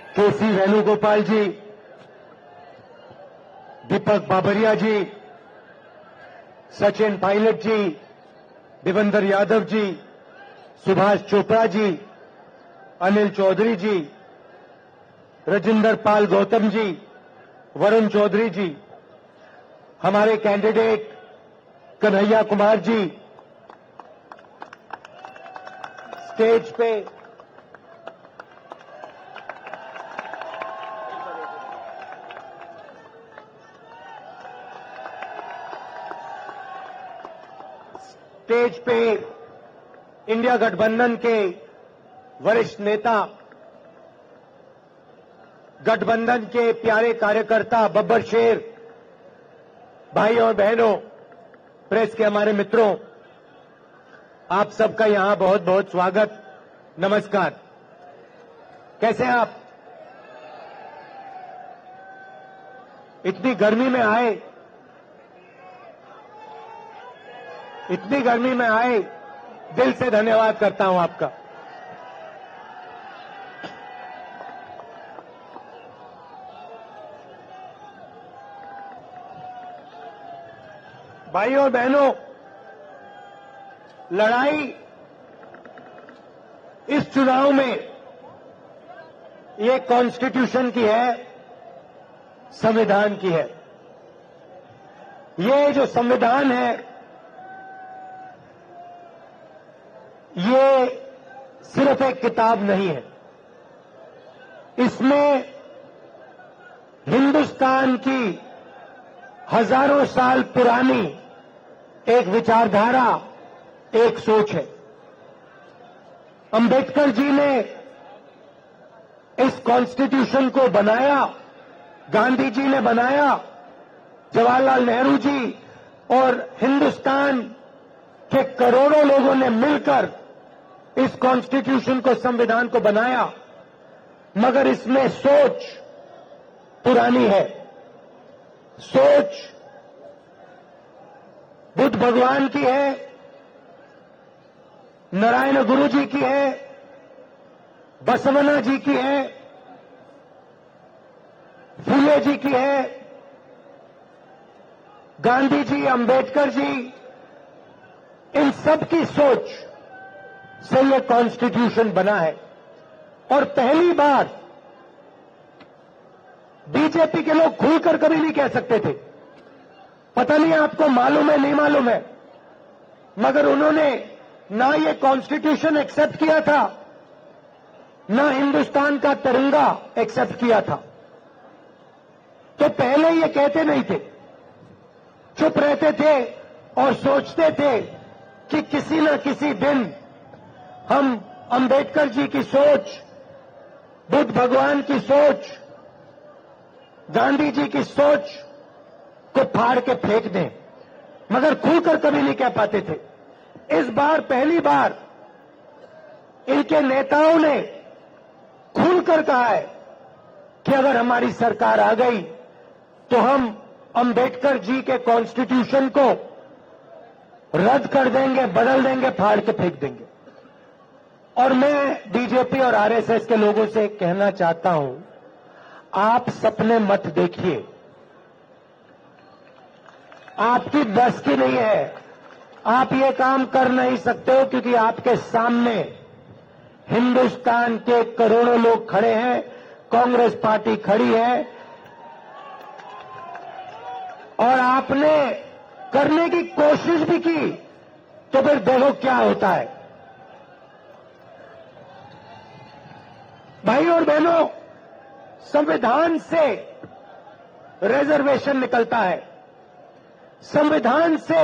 केसी वेणुगोपाल जी, दीपक बाबरिया जी, सचिन पायलट जी, देवेंद्र यादव जी, सुभाष चोपड़ा जी, अनिल चौधरी जी, राजेंद्र पाल गौतम जी, वरुण चौधरी जी, हमारे candidate Kanhaiya Kumar ji, stage पे India गठबंधन के वरिष्ठ नेता, गठबंधन के प्यारे कार्यकर्ता, बब्बर शेर, भाइयों और बहनों, प्रेस के हमारे मित्रों, आप सबका यहां बहुत बहुत स्वागत, नमस्कार। कैसे हैं आप? इतनी गर्मी में आए, दिल से धन्यवाद करता हूं आपका। भाइयों और बहनों, लड़ाई इस चुनाव में ये कॉन्स्टिट्यूशन की है, संविधान की है। ये जो संविधान है, ये सिर्फ एक किताब नहीं है। इसमें हिंदुस्तान की हजारों साल पुरानी एक विचारधारा, एक सोच है। अंबेडकर जी ने इस कॉन्स्टिट्यूशन को बनाया, गांधी जी ने बनाया, जवाहरलाल नेहरू जी और हिंदुस्तान के करोड़ों लोगों ने मिलकर इस कॉन्स्टिट्यूशन को, संविधान को बनाया, मगर इसमें सोच पुरानी है। सोच बुद्ध भगवान की है, नारायण गुरु जी की है, बसवण्णा जी की है, फूले जी की है, गांधी जी, अंबेडकर जी, इन सब की सोच से यह कॉन्स्टिट्यूशन बना है। और पहली बार बीजेपी के लोग खुलकर कभी नहीं कह सकते थे, पता नहीं आपको मालूम है नहीं मालूम है, मगर उन्होंने ना ये कॉन्स्टिट्यूशन एक्सेप्ट किया था, ना हिंदुस्तान का तिरंगा एक्सेप्ट किया था। तो पहले ये कहते नहीं थे, चुप रहते थे और सोचते थे कि किसी न किसी दिन हम अंबेडकर जी की सोच, बुद्ध भगवान की सोच, गांधी जी की सोच को फाड़ के फेंक दें, मगर खुलकर कभी नहीं कह पाते थे। इस बार पहली बार इनके नेताओं ने खुलकर कहा है कि अगर हमारी सरकार आ गई तो हम अंबेडकर जी के कॉन्स्टिट्यूशन को रद्द कर देंगे, बदल देंगे, फाड़ के फेंक देंगे। और मैं बीजेपी और आरएसएस के लोगों से कहना चाहता हूं, आप सपने मत देखिए, आपकी बस की नहीं है, आप ये काम कर नहीं सकते हो, क्योंकि आपके सामने हिंदुस्तान के करोड़ों लोग खड़े हैं, कांग्रेस पार्टी खड़ी है, और आपने करने की कोशिश भी की तो फिर देखो क्या होता है। भाइयों और बहनों, संविधान से रिजर्वेशन निकलता है, संविधान से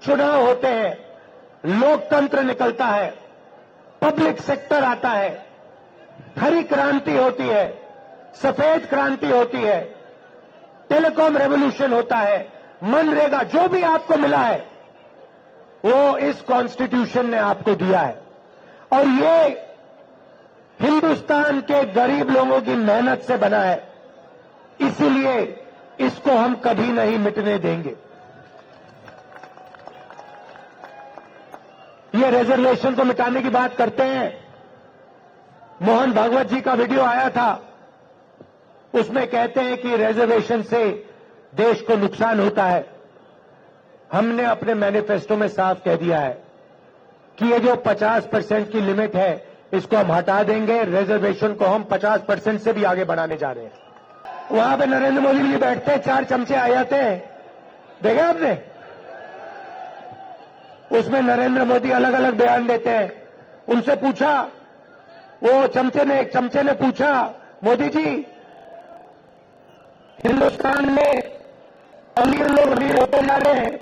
चुनाव होते हैं, लोकतंत्र निकलता है, पब्लिक सेक्टर आता है, हरी क्रांति होती है, सफेद क्रांति होती है, टेलीकॉम रेवोल्यूशन होता है, मनरेगा, जो भी आपको मिला है वो इस कॉन्स्टिट्यूशन ने आपको दिया है। और ये हिंदुस्तान के गरीब लोगों की मेहनत से बना है, इसीलिए इसको हम कभी नहीं मिटने देंगे। ये रिजर्वेशन को मिटाने की बात करते हैं। मोहन भागवत जी का वीडियो आया था, उसमें कहते हैं कि रिजर्वेशन से देश को नुकसान होता है। हमने अपने मैनिफेस्टो में साफ कह दिया है कि ये जो 50% की लिमिट है इसको हम हटा देंगे, रिजर्वेशन को हम 50% से भी आगे बढ़ाने जा रहे हैं। वहां पे नरेंद्र मोदी जी बैठते हैं, 4 चमचे आ जाते हैं, देखा आपने? उसमें नरेंद्र मोदी अलग अलग बयान देते हैं। उनसे पूछा, वो एक चमचे ने पूछा, मोदी जी हिंदुस्तान में अमीर लोग अमीर होते जा रहे हैं,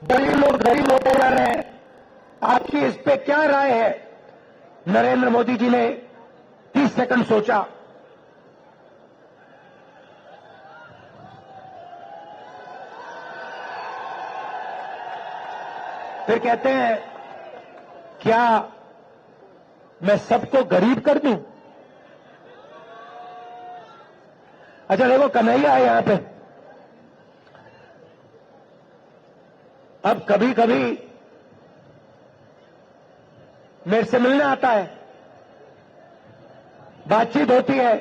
गरीब लोग गरीब होते जा रहे हैं, आपकी इस पे क्या राय है? नरेंद्र मोदी जी ने 30 सेकंड सोचा, फिर कहते हैं क्या मैं सबको गरीब कर दूं? अच्छा देखो, कन्हैया है यहां पे। अब कभी कभी मेरे से मिलने आता है, बातचीत होती है,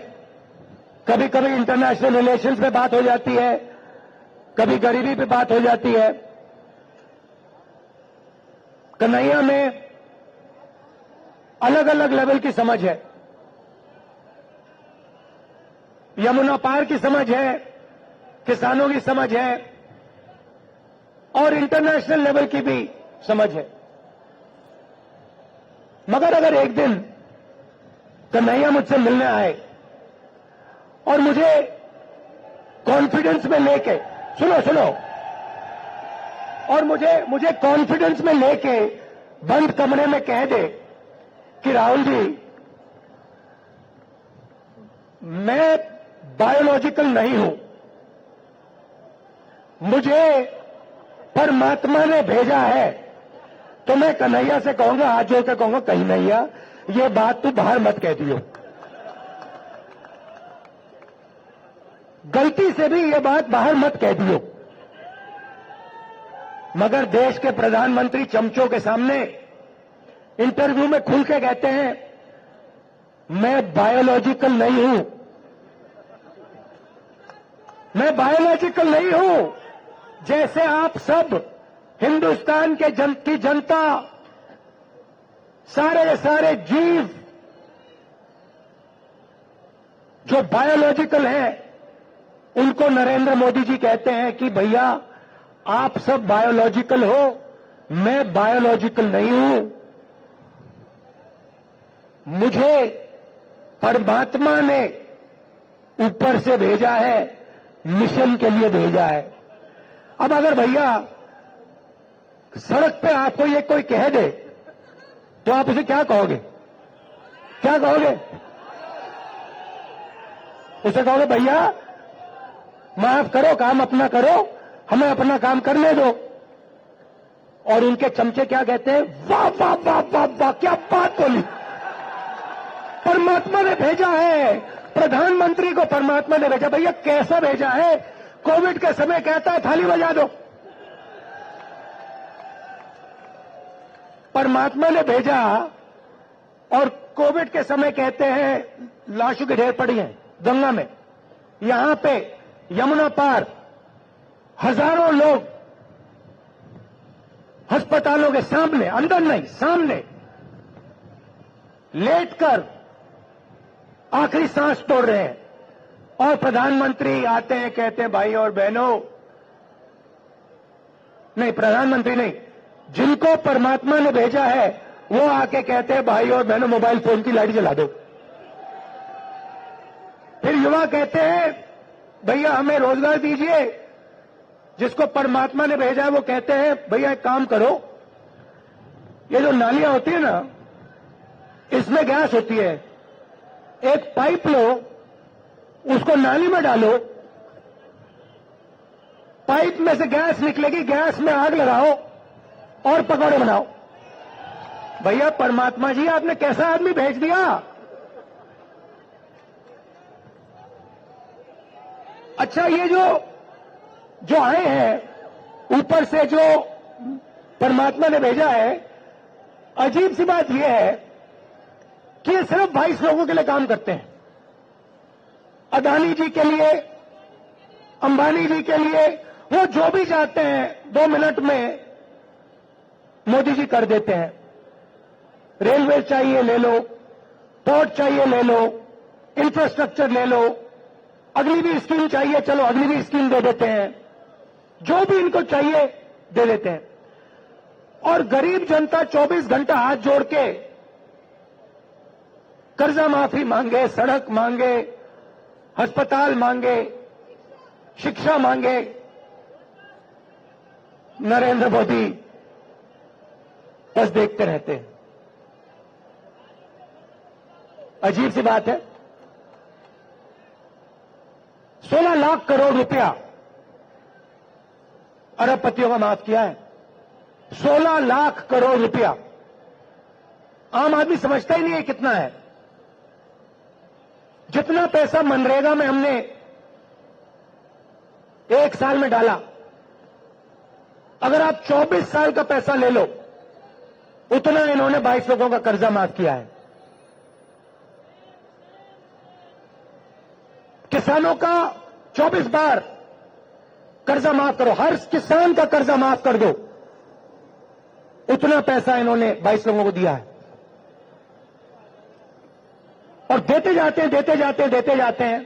कभी कभी इंटरनेशनल रिलेशंस पे बात हो जाती है, कभी गरीबी पे बात हो जाती है। कन्हैया में अलग अलग लेवल की समझ है। यमुना पार की समझ है, किसानों की समझ है और इंटरनेशनल लेवल की भी समझ है। मगर अगर एक दिन कन्हैया मुझसे मिलने आए और मुझे कॉन्फिडेंस में लेके, सुनो, और मुझे कॉन्फिडेंस में लेके बंद कमरे में कह दे कि राहुल जी, मैं बायोलॉजिकल नहीं हूं, मुझे परमात्मा ने भेजा है, तो मैं कन्हैया से कहूंगा, हाथ जोड़कर कहूंगा, कन्हैया ये बात तू बाहर मत कह दियो, गलती से भी ये बात बाहर मत कह दियो। मगर देश के प्रधानमंत्री चमचों के सामने इंटरव्यू में खुल के कहते हैं, मैं बायोलॉजिकल नहीं हूं, मैं बायोलॉजिकल नहीं हूं। जैसे आप सब हिंदुस्तान की जनता, सारे जीव जो बायोलॉजिकल हैं, उनको नरेंद्र मोदी जी कहते हैं कि भैया आप सब बायोलॉजिकल हो, मैं बायोलॉजिकल नहीं हूं। मुझे परमात्मा ने ऊपर से भेजा है, मिशन के लिए भेजा है। अब अगर भैया सड़क पे आपको ये कोई कह दे तो आप उसे क्या कहोगे? क्या कहोगे? उसे कहोगे भैया माफ करो, काम अपना करो, हमें अपना काम करने दो। और उनके चमचे क्या कहते हैं? वाह वाह वाह वाह वाह, क्या बात बोली, परमात्मा ने भेजा है, प्रधानमंत्री को परमात्मा ने भेजा। भैया कैसा भेजा है? कोविड के समय कहता है थाली बजा दो, परमात्मा ने भेजा। और कोविड के समय कहते हैं लाशों के ढेर पड़ी हैं गंगा में, यहां पे यमुना पार हजारों लोग अस्पतालों के सामने, अंदर नहीं सामने लेटकर आखिरी सांस तोड़ रहे हैं। और प्रधानमंत्री आते हैं, कहते हैं भाई और बहनों, नहीं प्रधानमंत्री नहीं, जिनको परमात्मा ने भेजा है वो आके कहते हैं भाई और बहनों मोबाइल फोन की लाइट जला दो। फिर युवा कहते हैं भैया हमें रोजगार दीजिए। जिसको परमात्मा ने भेजा है वो कहते हैं भैया एक काम करो, ये जो नालियां होती है ना, इसमें गैस होती है, एक पाइप लो, उसको नाली में डालो, पाइप में से गैस निकलेगी, गैस में आग लगाओ और पकौड़े बनाओ। भैया परमात्मा जी आपने कैसा आदमी भेज दिया? अच्छा ये जो आए हैं ऊपर से, जो परमात्मा ने भेजा है, अजीब सी बात यह है कि ये सिर्फ 22 लोगों के लिए काम करते हैं। अदानी जी के लिए, अंबानी जी के लिए, वो जो भी चाहते हैं 2 मिनट में मोदी जी कर देते हैं। रेलवे चाहिए ले लो, पोर्ट चाहिए ले लो, इंफ्रास्ट्रक्चर ले लो, अगली भी स्कीम चाहिए, चलो अगली भी स्कीम दे देते हैं, जो भी इनको चाहिए दे देते हैं। और गरीब जनता 24 घंटा हाथ जोड़ के कर्जा माफी मांगे, सड़क मांगे, अस्पताल मांगे, शिक्षा मांगे, नरेंद्र मोदी बस देखते रहते हैं। अजीब सी बात है, 16 लाख करोड़ रुपया अरबपतियों का माफ किया है। 16 लाख करोड़ रुपया आम आदमी समझता ही नहीं है कितना है। जितना पैसा मनरेगा में हमने 1 साल में डाला, अगर आप 24 साल का पैसा ले लो, उतना इन्होंने 22 लोगों का कर्जा माफ किया है। किसानों का 24 बार कर्जा माफ करो, हर किसान का कर्जा माफ कर दो, उतना पैसा इन्होंने 22 लोगों को दिया है। और देते जाते हैं, देते जाते हैं, देते जाते हैं।